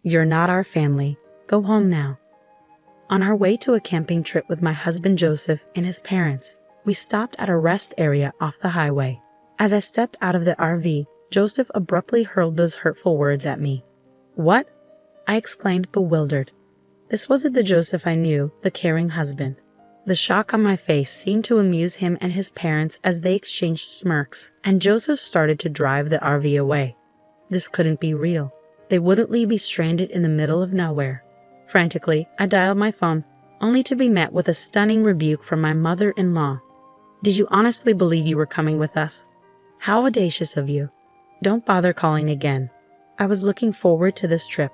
You're not our family. Go home now. On our way to a camping trip with my husband Joseph and his parents, we stopped at a rest area off the highway. As I stepped out of the RV, Joseph abruptly hurled those hurtful words at me. What? I exclaimed, bewildered. This wasn't the Joseph I knew, the caring husband. The shock on my face seemed to amuse him and his parents as they exchanged smirks, and Joseph started to drive the RV away. This couldn't be real. They wouldn't leave me stranded in the middle of nowhere. Frantically, I dialed my phone, only to be met with a stunning rebuke from my mother-in-law. Did you honestly believe you were coming with us? How audacious of you. Don't bother calling again. I was looking forward to this trip.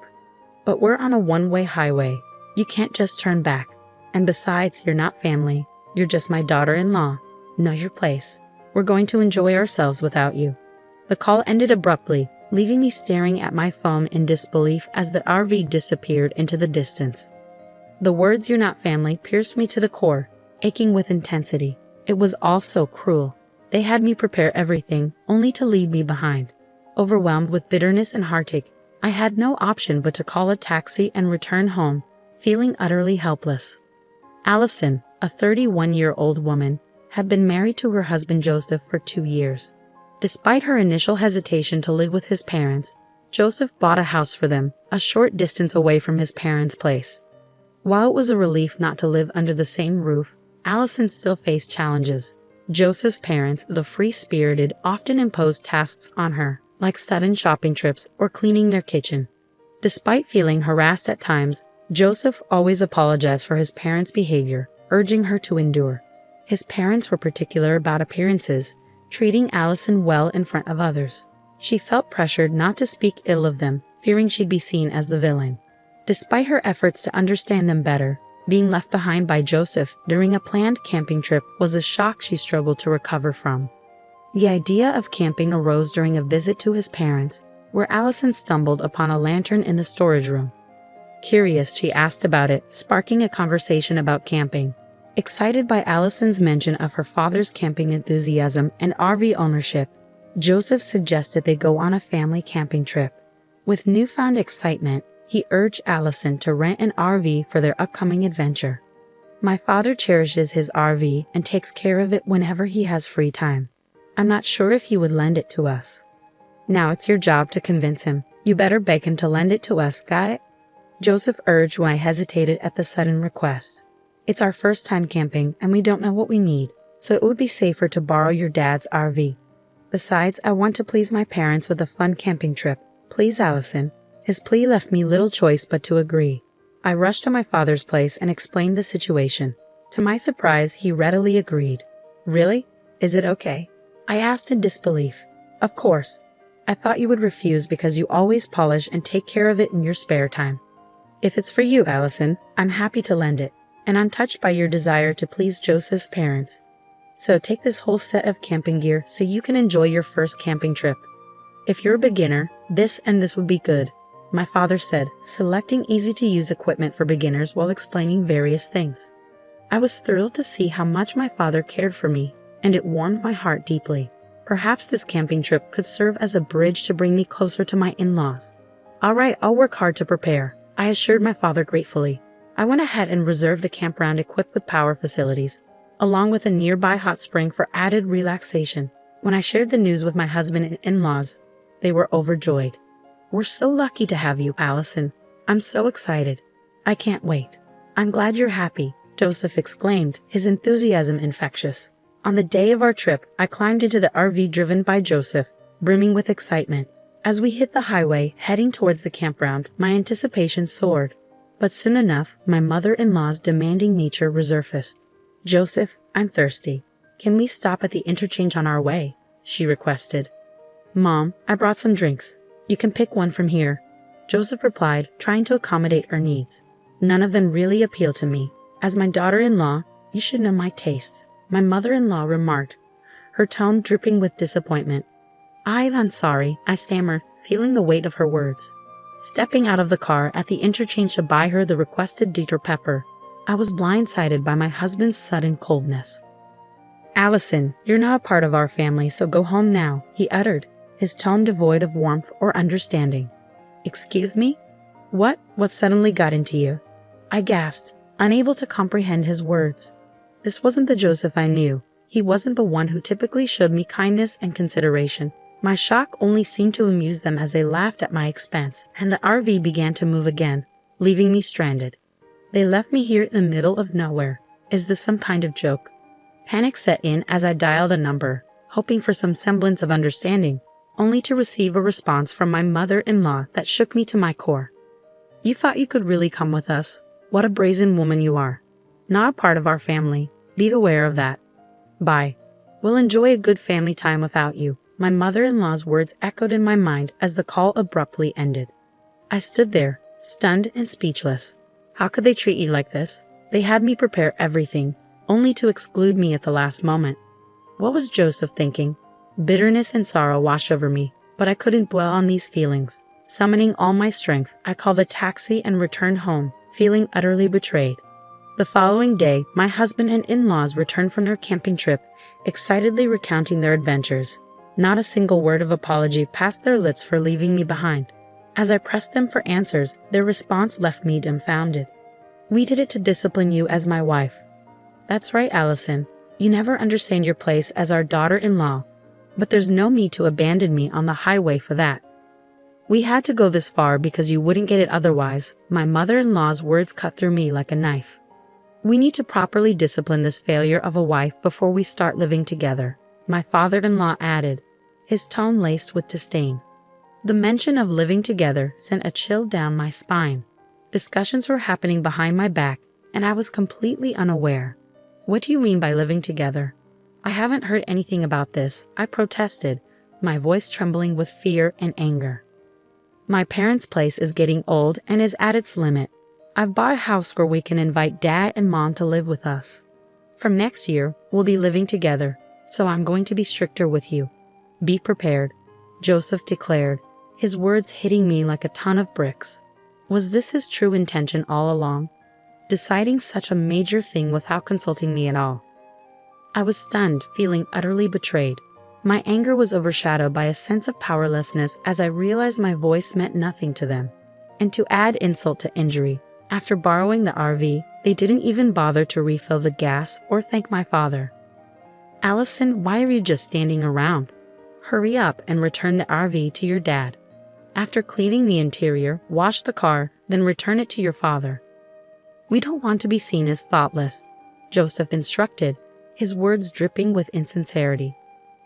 But we're on a one-way highway. You can't just turn back. And besides, you're not family. You're just my daughter-in-law. Know your place. We're going to enjoy ourselves without you. The call ended abruptly, leaving me staring at my phone in disbelief as the RV disappeared into the distance. The words "you're not family" pierced me to the core, aching with intensity. It was all so cruel. They had me prepare everything, only to leave me behind. Overwhelmed with bitterness and heartache, I had no option but to call a taxi and return home, feeling utterly helpless. Allison, a 31-year-old woman, had been married to her husband Joseph for 2 years. Despite her initial hesitation to live with his parents, Joseph bought a house for them, a short distance away from his parents' place. While it was a relief not to live under the same roof, Allison still faced challenges. Joseph's parents, the free-spirited, often imposed tasks on her, like sudden shopping trips or cleaning their kitchen. Despite feeling harassed at times, Joseph always apologized for his parents' behavior, urging her to endure. His parents were particular about appearances, treating Allison well in front of others. She felt pressured not to speak ill of them, fearing she'd be seen as the villain. Despite her efforts to understand them better, being left behind by Joseph during a planned camping trip was a shock she struggled to recover from. The idea of camping arose during a visit to his parents, where Allison stumbled upon a lantern in the storage room. Curious, she asked about it, sparking a conversation about camping. Excited by Allison's mention of her father's camping enthusiasm and RV ownership, Joseph suggested they go on a family camping trip. With newfound excitement, he urged Allison to rent an RV for their upcoming adventure. My father cherishes his RV and takes care of it whenever he has free time. I'm not sure if he would lend it to us. Now it's your job to convince him. You better beg him to lend it to us, got it? Joseph urged when I hesitated at the sudden request. It's our first time camping and we don't know what we need, so it would be safer to borrow your dad's RV. Besides, I want to please my parents with a fun camping trip. Please, Allison. His plea left me little choice but to agree. I rushed to my father's place and explained the situation. To my surprise, he readily agreed. Really? Is it okay? I asked in disbelief. Of course. I thought you would refuse because you always polish and take care of it in your spare time. If it's for you, Allison, I'm happy to lend it, and I'm touched by your desire to please Joseph's parents. So take this whole set of camping gear so you can enjoy your first camping trip. If you're a beginner, this and this would be good, my father said, selecting easy-to-use equipment for beginners while explaining various things. I was thrilled to see how much my father cared for me, and it warmed my heart deeply. Perhaps this camping trip could serve as a bridge to bring me closer to my in-laws. All right, I'll work hard to prepare, I assured my father gratefully. I went ahead and reserved a campground equipped with power facilities, along with a nearby hot spring for added relaxation. When I shared the news with my husband and in-laws, they were overjoyed. We're so lucky to have you, Allison. I'm so excited. I can't wait. I'm glad you're happy, Joseph exclaimed, his enthusiasm infectious. On the day of our trip, I climbed into the RV driven by Joseph, brimming with excitement. As we hit the highway, heading towards the campground, my anticipation soared. But soon enough, my mother-in-law's demanding nature resurfaced. Joseph, I'm thirsty. Can we stop at the interchange on our way? She requested. Mom, I brought some drinks. You can pick one from here, Joseph replied, trying to accommodate her needs. None of them really appeal to me. As my daughter-in-law, you should know my tastes, my mother-in-law remarked, her tone dripping with disappointment. I'm sorry, I stammered, feeling the weight of her words. Stepping out of the car at the interchange to buy her the requested Dr. Pepper, I was blindsided by my husband's sudden coldness. Allison, you're not a part of our family, so go home now, he uttered, his tone devoid of warmth or understanding. Excuse me? What suddenly got into you? I gasped, unable to comprehend his words. This wasn't the Joseph I knew. He wasn't the one who typically showed me kindness and consideration. My shock only seemed to amuse them as they laughed at my expense, and the RV began to move again, leaving me stranded. They left me here in the middle of nowhere. Is this some kind of joke? Panic set in as I dialed a number, hoping for some semblance of understanding, only to receive a response from my mother-in-law that shook me to my core. You thought you could really come with us? What a brazen woman you are. Not a part of our family. Be aware of that. Bye. We'll enjoy a good family time without you. My mother-in-law's words echoed in my mind as the call abruptly ended. I stood there, stunned and speechless. How could they treat you like this? They had me prepare everything, only to exclude me at the last moment. What was Joseph thinking? Bitterness and sorrow washed over me, but I couldn't dwell on these feelings. Summoning all my strength, I called a taxi and returned home, feeling utterly betrayed. The following day, my husband and in-laws returned from their camping trip, excitedly recounting their adventures. Not a single word of apology passed their lips for leaving me behind. As I pressed them for answers, their response left me dumbfounded. We did it to discipline you as my wife. That's right, Allison. You never understand your place as our daughter-in-law. But there's no need to abandon me on the highway for that. We had to go this far because you wouldn't get it otherwise. My mother-in-law's words cut through me like a knife. We need to properly discipline this failure of a wife before we start living together, my father-in-law added, his tone laced with disdain. The mention of living together sent a chill down my spine. Discussions were happening behind my back, and I was completely unaware. What do you mean by living together? I haven't heard anything about this, I protested, my voice trembling with fear and anger. My parents' place is getting old and is at its limit. I've bought a house where we can invite Dad and Mom to live with us. From next year, we'll be living together, so I'm going to be stricter with you. Be prepared, Joseph declared, his words hitting me like a ton of bricks. Was this his true intention all along? Deciding such a major thing without consulting me at all. I was stunned, feeling utterly betrayed. My anger was overshadowed by a sense of powerlessness as I realized my voice meant nothing to them. And to add insult to injury, after borrowing the RV, they didn't even bother to refill the gas or thank my father. Allison, why are you just standing around? Hurry up and return the RV to your dad. After cleaning the interior, wash the car, then return it to your father. We don't want to be seen as thoughtless, Joseph instructed, his words dripping with insincerity.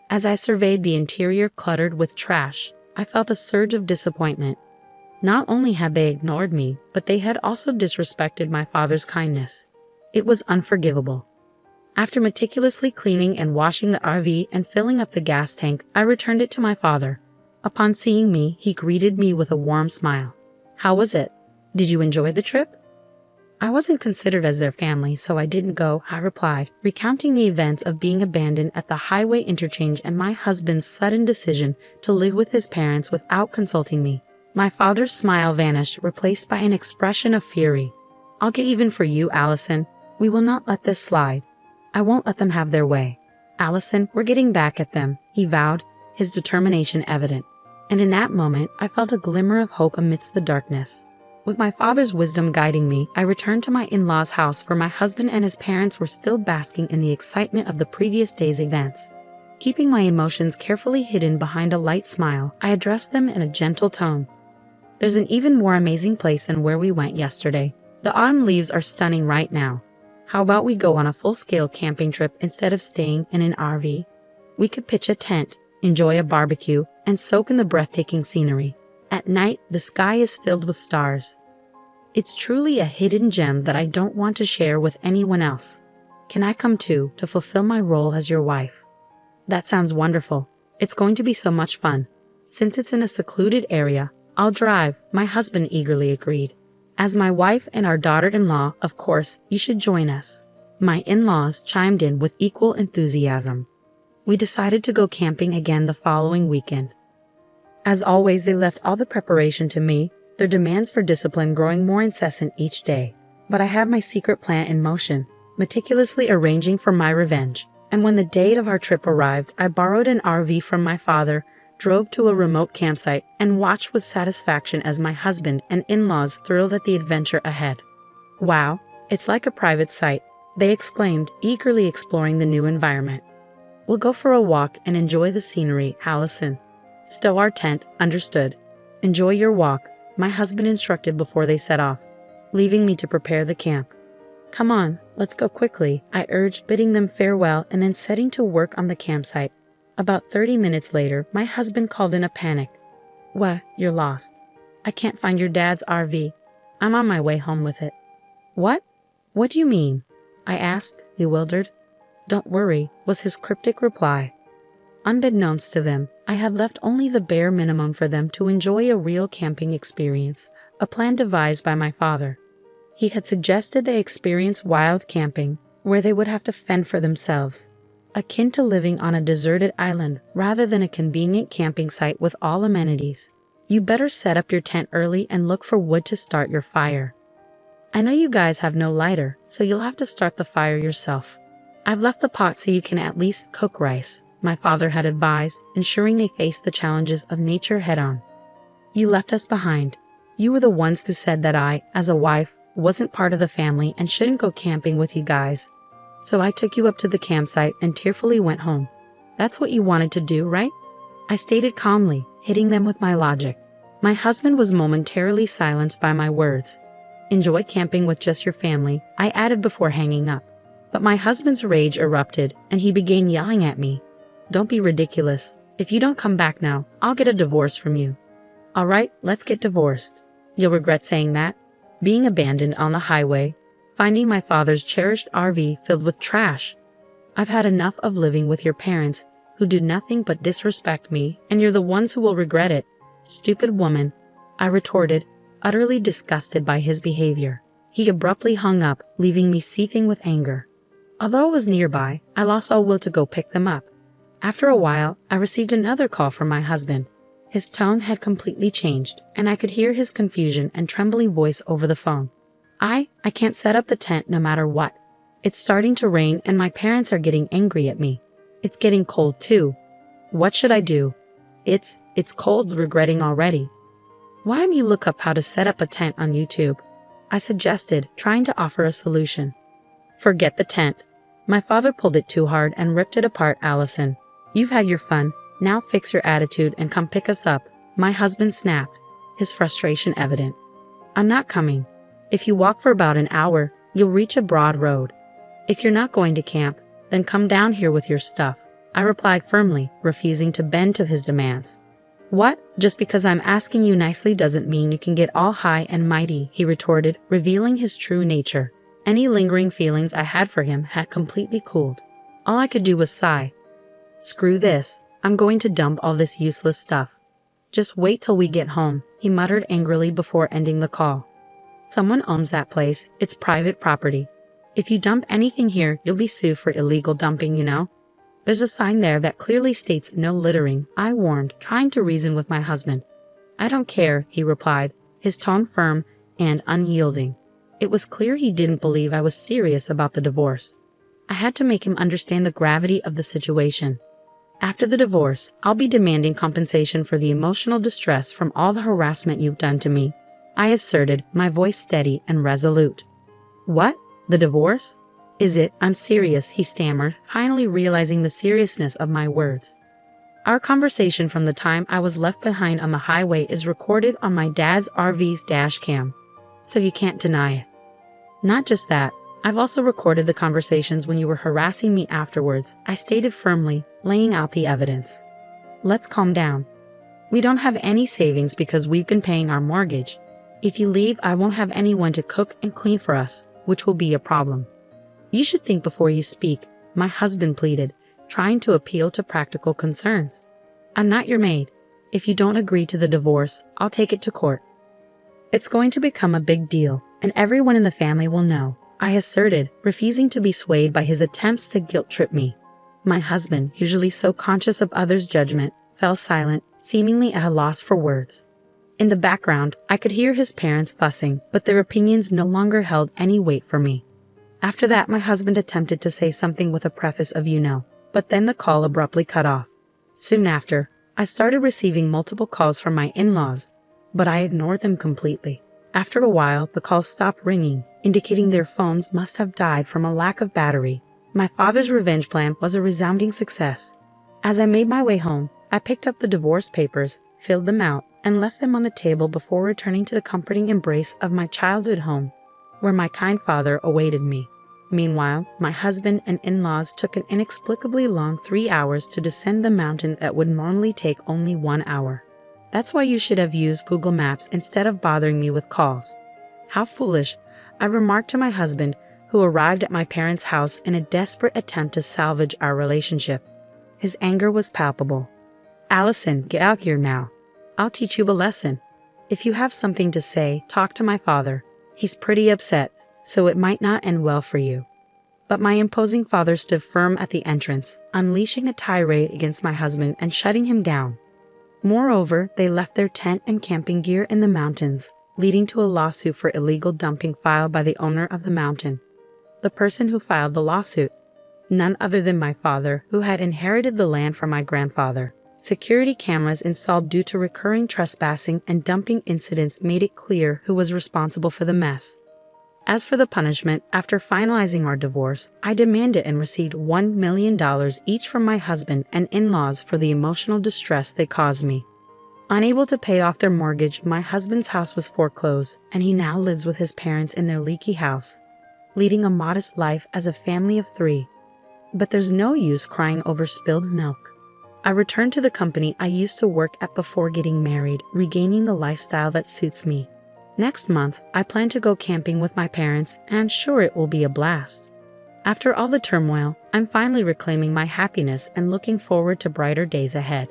As I surveyed the interior cluttered with trash, I felt a surge of disappointment. Not only had they ignored me, but they had also disrespected my father's kindness. It was unforgivable. After meticulously cleaning and washing the RV and filling up the gas tank, I returned it to my father. Upon seeing me, he greeted me with a warm smile. How was it? Did you enjoy the trip? I wasn't considered as their family, so I didn't go, I replied, recounting the events of being abandoned at the highway interchange and my husband's sudden decision to live with his parents without consulting me. My father's smile vanished, replaced by an expression of fury. I'll get even for you, Allison. We will not let this slide. I won't let them have their way. Allison, we're getting back at them, he vowed, his determination evident. And in that moment, I felt a glimmer of hope amidst the darkness. With my father's wisdom guiding me, I returned to my in-laws' house where my husband and his parents were still basking in the excitement of the previous day's events. Keeping my emotions carefully hidden behind a light smile, I addressed them in a gentle tone. There's an even more amazing place than where we went yesterday. The autumn leaves are stunning right now. How about we go on a full-scale camping trip instead of staying in an RV? We could pitch a tent, enjoy a barbecue, and soak in the breathtaking scenery. At night, the sky is filled with stars. It's truly a hidden gem that I don't want to share with anyone else. Can I come too, to fulfill my role as your wife? That sounds wonderful. It's going to be so much fun. Since it's in a secluded area, I'll drive, my husband eagerly agreed. As my wife and our daughter-in-law, of course, you should join us. My in-laws chimed in with equal enthusiasm. We decided to go camping again the following weekend. As always, they left all the preparation to me, their demands for discipline growing more incessant each day. But I had my secret plan in motion, meticulously arranging for my revenge. And when the date of our trip arrived, I borrowed an RV from my father, drove to a remote campsite, and watched with satisfaction as my husband and in-laws thrilled at the adventure ahead. "Wow, it's like a private site," they exclaimed, eagerly exploring the new environment. "We'll go for a walk and enjoy the scenery, Allison." "Stow our tent, understood." "Enjoy your walk," my husband instructed before they set off, leaving me to prepare the camp. "Come on, let's go quickly," I urged, bidding them farewell and then setting to work on the campsite. About 30 minutes later, my husband called in a panic. "What, you're lost. I can't find your dad's RV. I'm on my way home with it." "What? What do you mean?" I asked, bewildered. "Don't worry," was his cryptic reply. Unbeknownst to them, I had left only the bare minimum for them to enjoy a real camping experience, a plan devised by my father. He had suggested they experience wild camping, where they would have to fend for themselves, akin to living on a deserted island rather than a convenient camping site with all amenities. "You better set up your tent early and look for wood to start your fire. I know you guys have no lighter, so you'll have to start the fire yourself. I've left the pot so you can at least cook rice," my father had advised, ensuring they faced the challenges of nature head-on. "You left us behind. You were the ones who said that I, as a wife, wasn't part of the family and shouldn't go camping with you guys. So I took you up to the campsite and tearfully went home. That's what you wanted to do, right?" I stated calmly, hitting them with my logic. My husband was momentarily silenced by my words. "Enjoy camping with just your family," I added before hanging up. But my husband's rage erupted, and he began yelling at me. "Don't be ridiculous. If you don't come back now, I'll get a divorce from you." "All right, let's get divorced. You'll regret saying that." Being abandoned on the highway, finding my father's cherished RV filled with trash. "I've had enough of living with your parents, who do nothing but disrespect me, and you're the ones who will regret it. Stupid woman," I retorted, utterly disgusted by his behavior. He abruptly hung up, leaving me seething with anger. Although it was nearby, I lost all will to go pick them up. After a while, I received another call from my husband. His tone had completely changed, and I could hear his confusion and trembling voice over the phone. I can't set up the tent no matter what. It's starting to rain and my parents are getting angry at me. It's getting cold too. What should I do? It's cold, regretting already." "Why don't you look up how to set up a tent on YouTube?" I suggested, trying to offer a solution. "Forget the tent. My father pulled it too hard and ripped it apart, Allison. You've had your fun. Now fix your attitude and come pick us up," my husband snapped, his frustration evident. "I'm not coming. If you walk for about an hour, you'll reach a broad road. If you're not going to camp, then come down here with your stuff," I replied firmly, refusing to bend to his demands. "What? Just because I'm asking you nicely doesn't mean you can get all high and mighty," he retorted, revealing his true nature. Any lingering feelings I had for him had completely cooled. All I could do was sigh. "Screw this. I'm going to dump all this useless stuff." "Just wait till we get home," he muttered angrily before ending the call. "Someone owns that place. It's private property. If you dump anything here, you'll be sued for illegal dumping, you know. There's a sign there that clearly states no littering," I warned, trying to reason with my husband. "I don't care," he replied, his tone firm and unyielding. It was clear he didn't believe I was serious about the divorce. I had to make him understand the gravity of the situation. "After the divorce, I'll be demanding compensation for the emotional distress from all the harassment you've done to me," I asserted, my voice steady and resolute. "What? The divorce? Is it? I'm serious," he stammered, finally realizing the seriousness of my words. Our conversation from the time I was left behind on the highway is recorded on my dad's RV's dash cam, so you can't deny it. Not just that, I've also recorded the conversations when you were harassing me afterwards, I stated firmly, laying out the evidence. "Let's calm down. We don't have any savings because we've been paying our mortgage. If you leave, I won't have anyone to cook and clean for us, which will be a problem." "You should think before you speak," my husband pleaded, trying to appeal to practical concerns. "I'm not your maid. If you don't agree to the divorce, I'll take it to court. It's going to become a big deal, and everyone in the family will know," I asserted, refusing to be swayed by his attempts to guilt-trip me. My husband, usually so conscious of others' judgment, fell silent, seemingly at a loss for words. In the background, I could hear his parents fussing, but their opinions no longer held any weight for me. After that, my husband attempted to say something with a preface of "you know," but then the call abruptly cut off. Soon after, I started receiving multiple calls from my in-laws, but I ignored them completely. After a while, the calls stopped ringing, indicating their phones must have died from a lack of battery. My father's revenge plan was a resounding success. As I made my way home, I picked up the divorce papers, filled them out, and left them on the table before returning to the comforting embrace of my childhood home, where my kind father awaited me. Meanwhile, my husband and in-laws took an inexplicably long 3 hours to descend the mountain that would normally take only 1 hour. That's why you should have used Google Maps instead of bothering me with calls. How foolish, I remarked to my husband, who arrived at my parents' house in a desperate attempt to salvage our relationship. His anger was palpable. "Allison, get out here now. I'll teach you a lesson. If you have something to say, talk to my father. He's pretty upset, so it might not end well for you." But my imposing father stood firm at the entrance, unleashing a tirade against my husband and shutting him down. Moreover, they left their tent and camping gear in the mountains, leading to a lawsuit for illegal dumping filed by the owner of the mountain. The person who filed the lawsuit, none other than my father, who had inherited the land from my grandfather. Security cameras installed due to recurring trespassing and dumping incidents made it clear who was responsible for the mess. As for the punishment, after finalizing our divorce, I demanded and received $1 million each from my husband and in-laws for the emotional distress they caused me. Unable to pay off their mortgage, my husband's house was foreclosed, and he now lives with his parents in their leaky house, leading a modest life as a family of 3. But there's no use crying over spilled milk. I returned to the company I used to work at before getting married, regaining the lifestyle that suits me. Next month, I plan to go camping with my parents, and I'm sure it will be a blast. After all the turmoil, I'm finally reclaiming my happiness and looking forward to brighter days ahead.